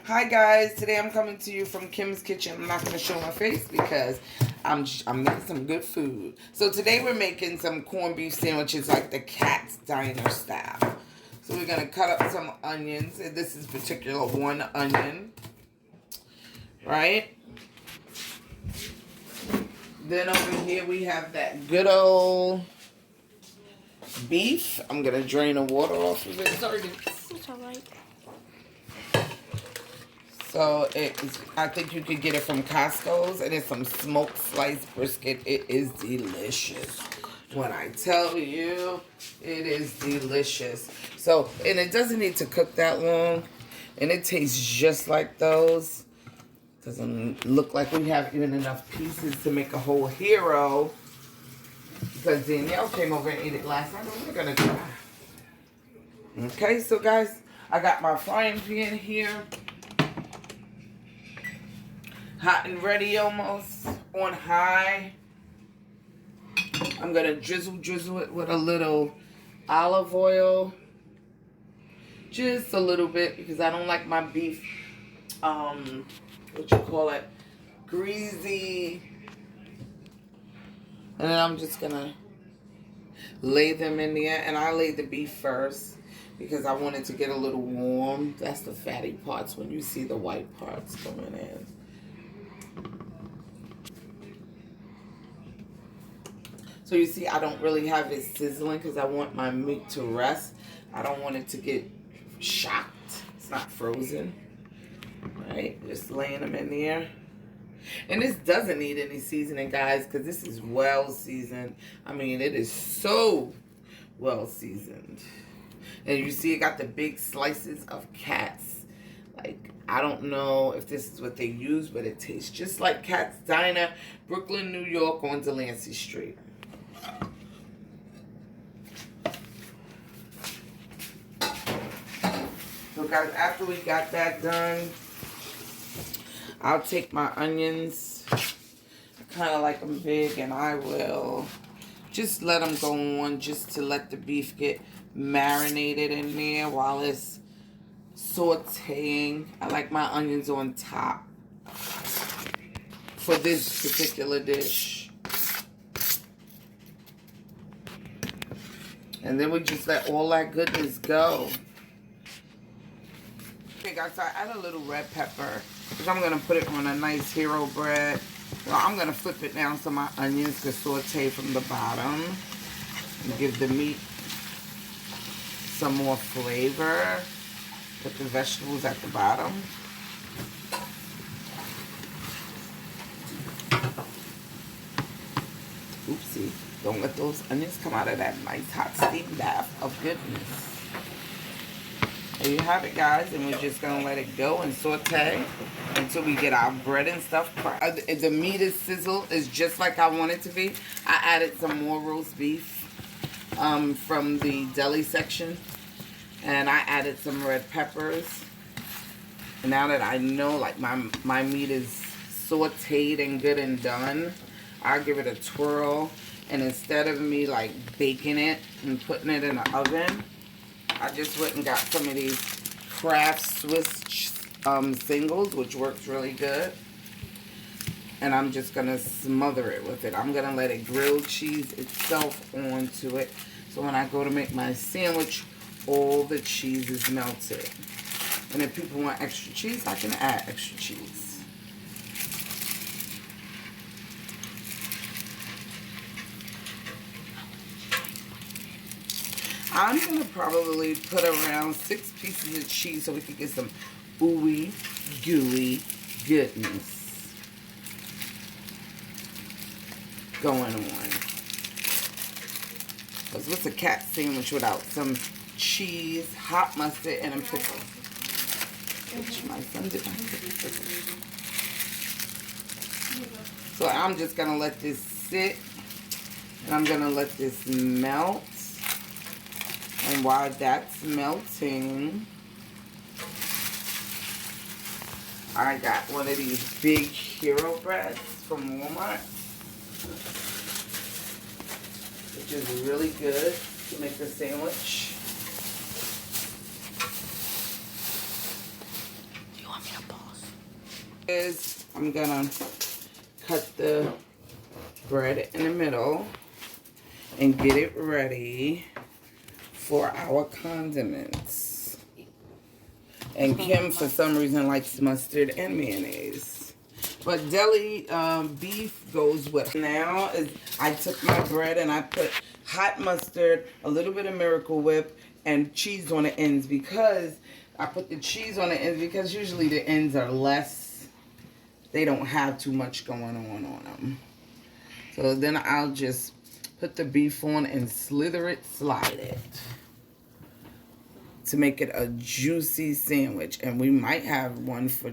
Hi guys, today I'm coming to you from Kim's Kitchen. I'm not going to show my face because I'm making some good food. So today we're making some corned beef sandwiches like the KATZ diner style. So we're going to cut up some onions. And this is particular one onion, right? Then over here we have that good old beef. I'm going to drain the water off of it. Sorry. It's alright. So I think you could get it from Costco's, and it's some smoked sliced brisket. It is delicious. When I tell you, it is delicious. So, and it doesn't need to cook that long, and it tastes just like those. Doesn't look like we have even enough pieces to make a whole hero, because Danielle came over and ate it last night, and we're gonna try. Okay, so guys, I got my frying pan here. Hot and ready almost, on high. I'm going to drizzle it with a little olive oil. Just a little bit because I don't like my beef, greasy. And then I'm just going to lay them in there. And I lay the beef first because I want it to get a little warm. That's the fatty parts when you see the white parts going in. So you see, I don't really have it sizzling because I want my meat to rest. I don't want it to get shocked. It's not frozen. Right? Just laying them in there. And this doesn't need any seasoning, guys, because this is well seasoned. I mean, it is so well seasoned. And you see, it got the big slices of KATZ. Like, I don't know if this is what they use, but it tastes just like KATZ Diner, Brooklyn, New York, on Delancey Street. So guys, after we got that done, I'll take my onions. I kind of like them big, and I will just let them go on just to let the beef get marinated in there while it's sauteing. I like my onions on top for this particular dish. And then we just let all that goodness go. Okay guys, so I add a little red pepper because I'm going to put it on a nice hero bread. So I'm going to flip it down so my onions can saute from the bottom and give the meat some more flavor. Put the vegetables at the bottom. Oopsie. Don't let those onions come out of that nice hot steam bath of goodness. There you have it, guys. And we're just going to let it go and saute until we get our bread and stuff. The meat is sizzled. It's just like I want it to be. I added some more roast beef from the deli section. And I added some red peppers. And now that I know like my meat is sauteed and good and done, I'll give it a twirl. And instead of me like baking it and putting it in the oven, I just went and got some of these Kraft Swiss singles, which works really good. And I'm just going to smother it with it. I'm going to let it grill cheese itself onto it. So when I go to make my sandwich, all the cheese is melted. And if people want extra cheese, I can add extra cheese. I'm going to probably put around 6 pieces of cheese so we can get some ooey, gooey goodness going on. Because what's a KATZ sandwich without some cheese, hot mustard, and a pickle? Which my son did not put the pickle. So I'm just going to let this sit. And I'm going to let this melt. And while that's melting, I got one of these big hero breads from Walmart, which is really good to make the sandwich. Do you want me to I'm gonna cut the bread in the middle and get it ready for our condiments. And Kim, for some reason, likes mustard and mayonnaise. But deli beef goes with it. Now is I took my bread and I put hot mustard, a little bit of Miracle Whip, and cheese on the ends, because I put the cheese on the ends because usually the ends are less. They don't have too much going on them. So then I'll just put the beef on and slide it to make it a juicy sandwich. And we might have one for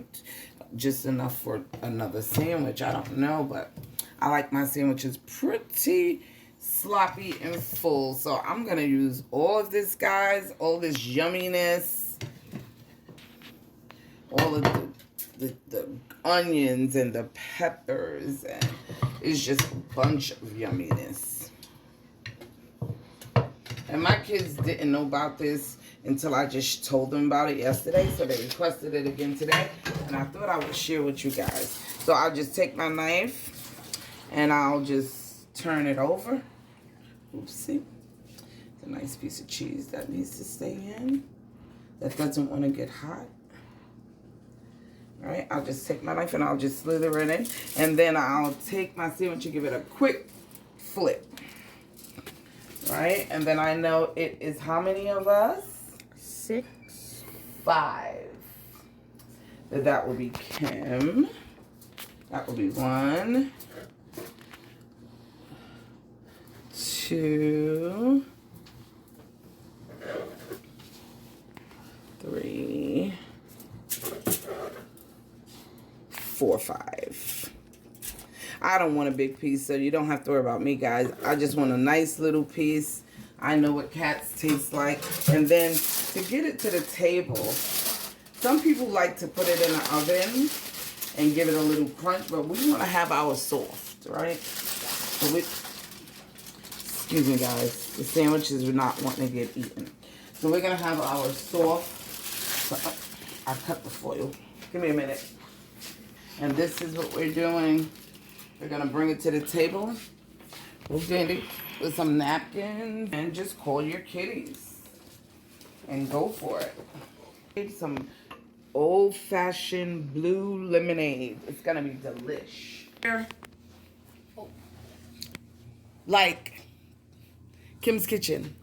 just enough for another sandwich. I don't know, but I like my sandwiches pretty sloppy and full. So I'm going to use all of this, guys, all this yumminess, all of the onions and the peppers, and it's just a bunch of yumminess. And my kids didn't know about this until I just told them about it yesterday, so they requested it again today, and I thought I would share with you guys. So I'll just take my knife and I'll just turn it over. Oopsie. It's a nice piece of cheese that needs to stay in, that doesn't want to get hot. All right, I'll just take my knife and I'll just slither it in, and then I'll take my sandwich and give it a quick flip. Right, and then I know it is how many of us? 6. 5. That will be Kim. That will be 1, 2, 3, 4, 5. I don't want a big piece, so you don't have to worry about me, guys. I just want a nice little piece. I know what KATZ tastes like. And then to get it to the table, some people like to put it in the oven and give it a little crunch, but we want to have ours soft, right? So excuse me, guys. The sandwiches are not wanting to get eaten. So we're going to have ours soft. So I cut the foil. Give me a minute. And this is what we're doing. We're going to bring it to the table. We'll get it with some napkins and just call your kitties and go for it. Some old-fashioned blue lemonade. It's going to be delish. Like Kim's Kitchen.